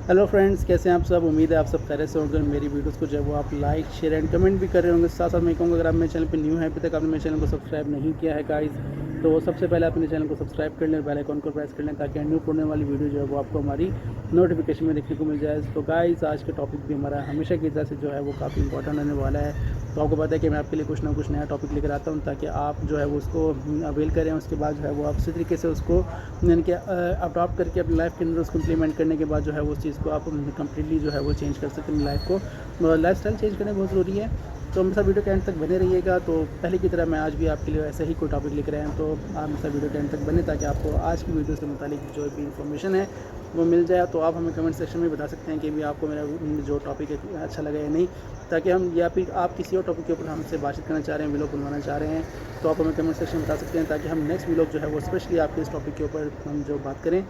Hello friends, कैसे हैं आप सब। उम्मीद है आप सब खैरियत से होंगे। मेरी वीडियोस को जो है वो आप लाइक शेयर एंड कमेंट भी कर रहे होंगे। साथ साथ मैं कहूँगा, अगर आप मेरे चैनल पे न्यू हैं, अभी तक आपने मेरे चैनल को सब्सक्राइब नहीं किया है गाइस, तो सबसे पहले आप मेरे चैनल को सब्सक्राइब कर लें, बेल आइकन को प्रेस कर लें, ताकि न्यू पड़ने वाली वीडियो जो है वो आपको हमारी नोटिफिकेशन में देखने को मिल जाए। तो गाइस, आज का टॉपिक भी हमारा हमेशा की तरह से जो है वो काफ़ी इंपॉर्टेंट होने वाला है। तो आपको पता है कि मैं आपके लिए कुछ ना कुछ नया टॉपिक लेकर आता हूँ, ताकि आप जो है वो उसको अवेल करें। उसके बाद जो है वो आप इसी तरीके से उसको यानी कि अडॉप्ट करके अपनी लाइफ के अंदर उसको इम्प्लीमेंट करने के बाद जो है वो उस चीज़ को आप कम्प्लीटली जो है वो चेंज कर सकते हैं लाइफ को। लाइफ स्टाइल चेंज करना बहुत ज़रूरी है। तो हमेशा वीडियो के एंड तक बने रहिएगा। तो पहले की तरह मैं आज भी आपके लिए ऐसे ही कोई टॉपिक लिख रहे हैं, तो आप हमेशा वीडियो के एंड तक बने, ताकि आपको आज की वीडियो से मुतालिक जो भी इंफॉर्मेशन है वो मिल जाए। तो आप हमें कमेंट सेक्शन में बता सकते हैं कि भी आपको मेरा जो टॉपिक है अच्छा लगा या नहीं, ताकि हम या फिर आप किसी और टॉपिक के ऊपर हमसे बातचीत करना चाह रहे हैं, व्लॉग बनवाना चाह रहे हैं, तो आप हमें कमेंट सेक्शन में बता सकते हैं, ताकि हम नेक्स्ट व्लॉग जो है वो स्पेशली आपके इस टॉपिक के ऊपर हम जो बात करें।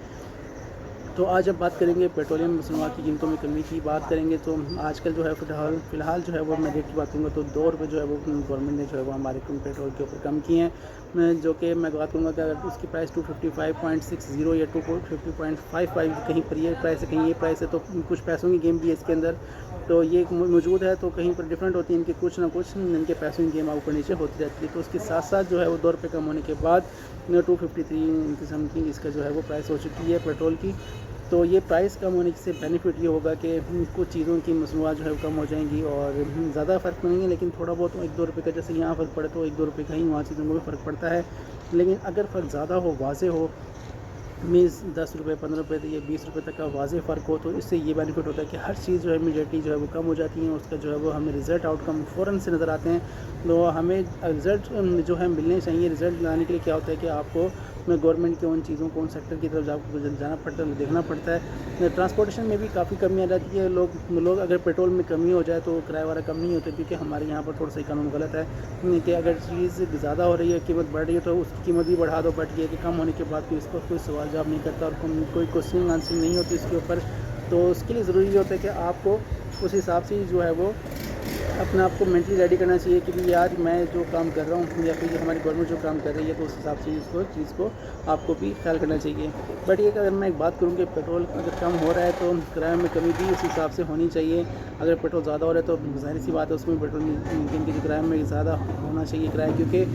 तो आज अब बात करेंगे पेट्रोलियम मसनूआत की कीमतों में कमी की बात करेंगे। तो आजकल जो है फ़िलहाल जो है वो मैं रेट की बात करूँगा तो ₹2 जो है वो गवर्नमेंट ने जो है वो हमारे पेट्रोल के ऊपर कम किए हैं। जो कि मैं बात करूँगा कि अगर उसकी प्राइस 255.60 या 250.55 कहीं पर ये प्राइस है, कहीं ये प्राइस है, तो कुछ पैसों की गेम भी है इसके अंदर। तो ये मौजूद है, तो कहीं पर डिफरेंट होती है इनके कुछ ना कुछ इनके पैसों की गेम ऊपर नीचे होती रहती है। तो उसके साथ साथ जो है वो ₹2 कम होने के बाद 253 समथिंग इसका जो है वो प्राइस हो चुकी है पेट्रोल की। तो ये प्राइस कम होने से बेनिफिट ये होगा कि कुछ चीज़ों की मसनूआत जो है वो कम हो जाएंगी और ज़्यादा फ़र्क नहीं है, लेकिन थोड़ा बहुत 1-2 रुपये का, जैसे यहाँ फ़र्क पड़े तो 1-2 रुपये का ही वहाँ चीज़ों को भी फ़र्क पड़ता है। लेकिन अगर फ़र्क ज़्यादा हो, वाज़े हो, मीन्स ₹10 ₹15 तो ये ₹20 तक का वाज़ेह फ़र्क हो, तो इससे ये बेनिफिट होता है कि हर चीज़ जो है इमीडिएटली जो है वो कम हो जाती है। उसका जो है वो हमें रिज़ल्ट आउटकम फ़ौरन से नज़र आते हैं। तो हमें रिज़ल्ट जो है मिलने चाहिए। रिज़ल्ट लाने के लिए क्या होता है कि आपको गवर्नमेंट के उन चीज़ों को, उन सेक्टर की तरफ आपको जाना पड़ता है, देखना पड़ता है। ट्रांसपोर्टेशन में भी काफ़ी कमी आ जाती है। लोग अगर पेट्रोल में कमी हो जाए तो किराया वाला कम नहीं होता, क्योंकि हमारे यहाँ पर थोड़ा सा कानून गलत है कि अगर चीज़ ज़्यादा हो रही है, कीमत बढ़ रही है, तो उसकी कीमत भी बढ़ा दो, बट ये कि कम होने के बाद कोई इसको कोई सवाल जवाब नहीं करता और कोई क्वेश्चन आंसरिंग नहीं होती इसके ऊपर। तो उसके लिए ज़रूरी होता है कि आपको उस हिसाब से जो है वो अपने आप को मेंटली रेडी करना चाहिए कि भी यार मैं जो काम कर रहा हूँ या फिर हमारी गवर्नमेंट जो काम कर रही है, तो उस हिसाब से चीज़ को आपको भी ख्याल करना चाहिए। बट ये कि अगर मैं एक बात करूँ कि पेट्रोल अगर कम हो रहा है तो किराए में कमी भी उस हिसाब से होनी चाहिए। अगर पेट्रोल ज़्यादा हो रहा है तो ज़ाहिर सी बात है उसमें पेट्रोल की जो किराए में ज़्यादा होना चाहिए किराया, क्योंकि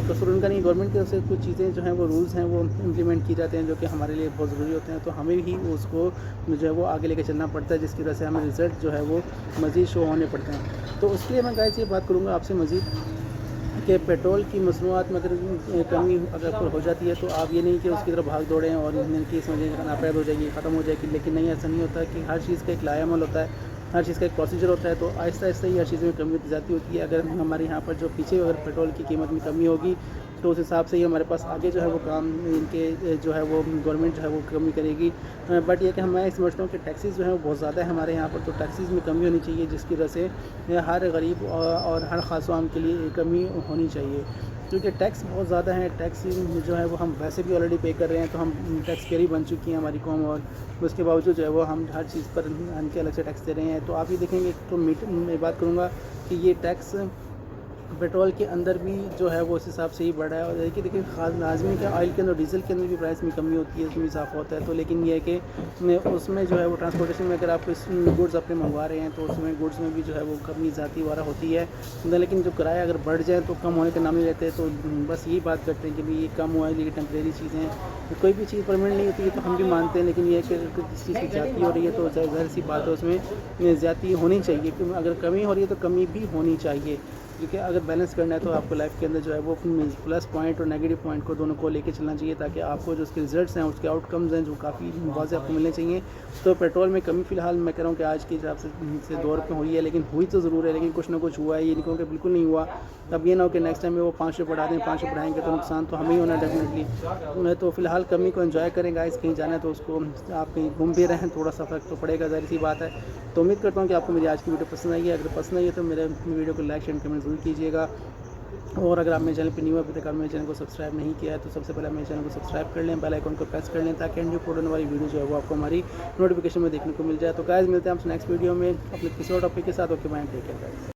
कसूर उनका नहीं, गवर्नमेंट की तरफ से कुछ चीज़ें जो हैं वो रूल्स हैं वो इम्प्लीमेंट किए जाते हैं, जो कि हमारे लिए बहुत ज़रूरी होते हैं। तो हमें ही उसको जो है वो आगे लेकर चलना पड़ता है, जिसकी वजह से हमें रिज़ल्ट जो है वो मज़ीद शो होने पड़ते हैं। तो उसके लिए मैं गाइस ये बात करूँगा आपसे मज़ीद कि पेट्रोल की मसनूआत में अगर कमी अगर हो जाती है, तो आप ये नहीं कि उसकी तरफ भाग दौड़ें और कि समझें कि नापैद हो जाएगी, ख़त्म हो जाएगी। लेकिन नहीं, ऐसा नहीं होता कि हर चीज़ का एक लाएअमल होता है, हर चीज़ का एक प्रोसीजर होता है। तो आहिस्ता आहिस्ता ही हर चीज़ में कमी होती जाती होती है। अगर हमारे यहाँ पर जो पीछे अगर पेट्रोल की कीमत में कमी होगी, तो उस हिसाब से ही हमारे पास आगे जो है वो काम इनके जो है वो गवर्नमेंट जो है वो कमी करेगी। बट ये कि मैं समझता हूँ कि टैक्सीज़ जो है वो बहुत ज़्यादा है हमारे यहाँ पर, तो टैक्सीज़ में कमी होनी चाहिए, जिसकी वजह से हर गरीब और हर ख़ास आम के लिए कमी होनी चाहिए। क्योंकि टैक्स बहुत ज़्यादा है। टैक्स जो है वो हम वैसे भी ऑलरेडी पे कर रहे हैं, तो हम टैक्स पेयर ही बन चुकी हैं हमारी कौम, और उसके बावजूद जो है वो हम हर चीज़ पर इनके अलग से टैक्स दे रहे हैं। तो आप ये देखेंगे, तो मैं बात करूँगा कि ये टैक्स पेट्रोल के अंदर भी जो है वो उस हिसाब से ही बढ़ा है। और देखिए खास लाजमी कि ऑयल के अंदर, डीजल के अंदर भी प्राइस में कमी होती है, उसमें इजाफा होता है। तो लेकिन ये है कि उसमें जो है वो ट्रांसपोर्टेशन में अगर आप इस गुड्स अपने मंगवा रहे हैं, तो उसमें गुड्स में भी जो है वो कमी ज़ाती वाला होती है। लेकिन जो किराया अगर बढ़ जाए तो कम होने का नाम नहीं लेते। तो बस यही बात करते हैं कि भाई ये कम हुआ है, लेकिन टेम्परेरी चीज़ें हैं, कोई भी चीज़ परमानेंट नहीं होती है, तो हम भी मानते हैं। लेकिन ये है कि अगर किसी चीज़ की ज़्यादती हो रही है, तो ज़ाहिर सी बात है उसमें ज़्यादती होनी चाहिए। क्योंकि अगर कमी हो रही है तो कमी भी होनी चाहिए, क्योंकि अगर बैलेंस करना है तो आपको लाइफ के अंदर जो है वो प्लस पॉइंट और नेगेटिव पॉइंट को दोनों को लेके चलना चाहिए, ताकि आपको जो उसके रिजल्ट्स हैं, उसके आउटकम्स हैं, जो काफ़ी वाज़े आपको मिलने चाहिए। तो पेट्रोल में कमी फ़िलहाल मैं कह रहा हूँ कि आज के हिसाब से ₹2 हुई है, लेकिन हुई तो ज़रूर है, लेकिन कुछ ना कुछ हुआ है। ये नहीं कहूँ कि बिल्कुल नहीं हुआ। अब ये ना हो कि नेक्स्ट टाइम में वो ₹5 बढ़ा दें, ₹5 बढ़ाएंगे तो नुकसान तो हमें ही होना है डेफिनेटली। तो फ़िलहाल कमी को एंजॉय करें गाइस। कहीं जाना है तो उसको आप कहीं घूम भी रहे हैं, थोड़ा सा फ़र्क तो पड़ेगा, ज़ाहिर सी बात है। तो उम्मीद करता हूँ कि आपको मेरी आज की वीडियो पसंद आई है। अगर पसंद आई है तो मेरे वीडियो को लाइक शेयर कमेंट ज़रूर कीजिएगा। और अगर आप मेरे चैनल पे न्यू है, अभी तक आपने मेरे चैनल को सब्सक्राइब नहीं किया है, तो सबसे पहले मेरे चैनल को सब्सक्राइब कर लें, बेल आइकन को प्रेस कर लें, ताकि न्यू अपलोड होने वाली वीडियो जो है वो आपको हमारी नोटिफिकेशन में देखने को मिल जाए। तो गाइस, मिलते हैं आपसे नेक्स्ट वीडियो में अपने किसी और टॉपिक के साथ। Okay bye, take care guys.